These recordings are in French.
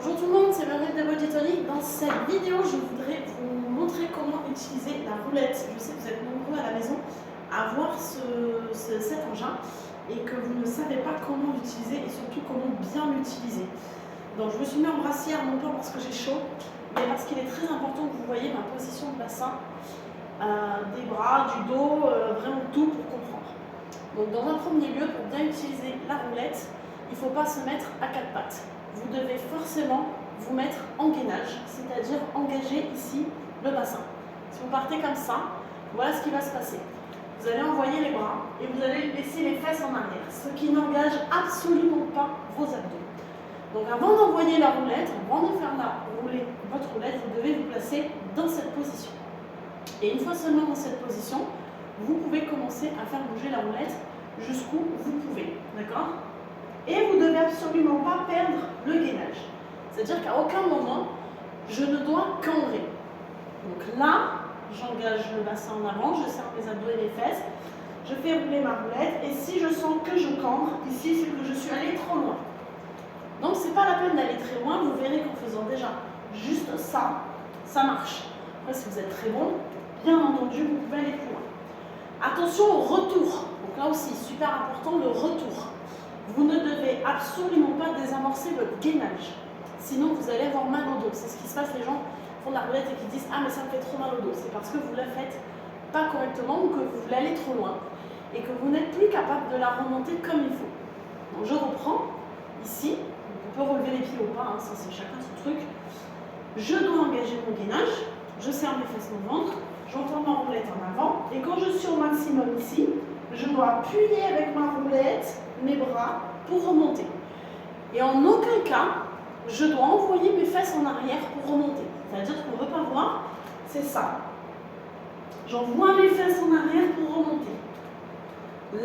Bonjour tout le monde, c'est Marie de Body Tonic. Dans cette vidéo, je voudrais vous montrer comment utiliser la roulette. Je sais que vous êtes nombreux à la maison à voir cet engin et que vous ne savez pas comment l'utiliser et surtout comment bien l'utiliser. Donc je me suis mis en brassière, non pas parce que j'ai chaud, mais parce qu'il est très important que vous voyez ma position de bassin, des bras, du dos, vraiment tout pour comprendre. Donc dans un premier lieu, pour bien utiliser la roulette, il ne faut pas se mettre à quatre pattes. Vous devez forcément vous mettre en gainage, c'est-à-dire engager ici le bassin. Si vous partez comme ça, voilà ce qui va se passer. Vous allez envoyer les bras et vous allez laisser les fesses en arrière, ce qui n'engage absolument pas vos abdos. Donc avant d'envoyer la roulette, avant de faire rouler votre roulette, vous devez vous placer dans cette position. Et une fois seulement dans cette position, vous pouvez commencer à faire bouger la roulette jusqu'où vous pouvez, d'accord ? Et vous ne devez absolument pas perdre le gainage. C'est-à-dire qu'à aucun moment, je ne dois cambrer. Donc là, j'engage le bassin en avant, je serre mes abdos et les fesses, je fais rouler ma roulette, et si je sens que je cambre, ici, c'est que je suis allée trop loin. Donc c'est pas la peine d'aller très loin, vous verrez qu'en faisant déjà juste ça, ça marche. Après, si vous êtes très bon, bien entendu, vous pouvez aller plus loin. Attention au retour. Donc là aussi, super important, le retour. Vous ne devez absolument pas désamorcer votre gainage, sinon vous allez avoir mal au dos. C'est ce qui se passe, les gens font de la roulette et qui disent « Ah mais ça me fait trop mal au dos ». C'est parce que vous ne la faites pas correctement ou que vous voulez aller trop loin et que vous n'êtes plus capable de la remonter comme il faut. Donc je reprends ici, on peut relever les pieds ou pas, ça c'est chacun son truc. Je dois engager mon gainage, je serre mes fesses, mon ventre, j'entends ma roulette en avant et quand je suis au maximum ici, je dois appuyer avec ma roulette mes bras pour remonter. Et en aucun cas, je dois envoyer mes fesses en arrière pour remonter. C'est-à-dire qu'on ne veut pas voir, c'est ça. J'envoie mes fesses en arrière pour remonter.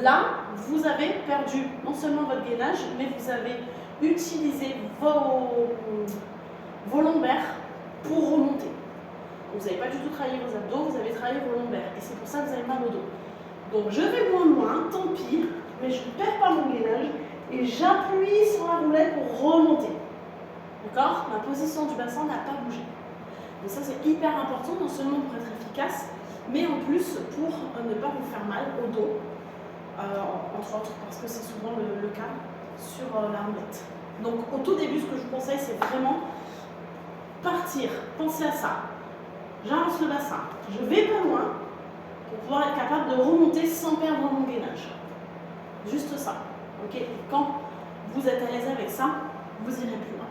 Là, vous avez perdu non seulement votre gainage, mais vous avez utilisé vos lombaires pour remonter. Vous n'avez pas du tout travaillé vos abdos, vous avez travaillé vos lombaires. Et c'est pour ça que vous avez mal au dos. Donc je vais moins loin, tant pis, mais je ne perds pas mon gainage et j'appuie sur la roulette pour remonter. D'accord ? Ma position du bassin n'a pas bougé. Donc ça c'est hyper important, non seulement pour être efficace, mais en plus pour ne pas vous faire mal au dos, entre autres, parce que c'est souvent le cas sur la roulette. Donc au tout début, ce que je vous conseille, c'est vraiment partir, pensez à ça. J'avance le bassin, je vais pas loin, pour pouvoir être capable de remonter sans perdre mon gainage. Juste ça. Ok ? Quand vous êtes à l'aise avec ça, vous irez plus loin.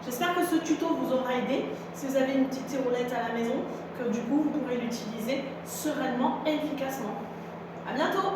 J'espère que ce tuto vous aura aidé. Si vous avez une petite roulette à la maison, que du coup vous pourrez l'utiliser sereinement et efficacement. À bientôt!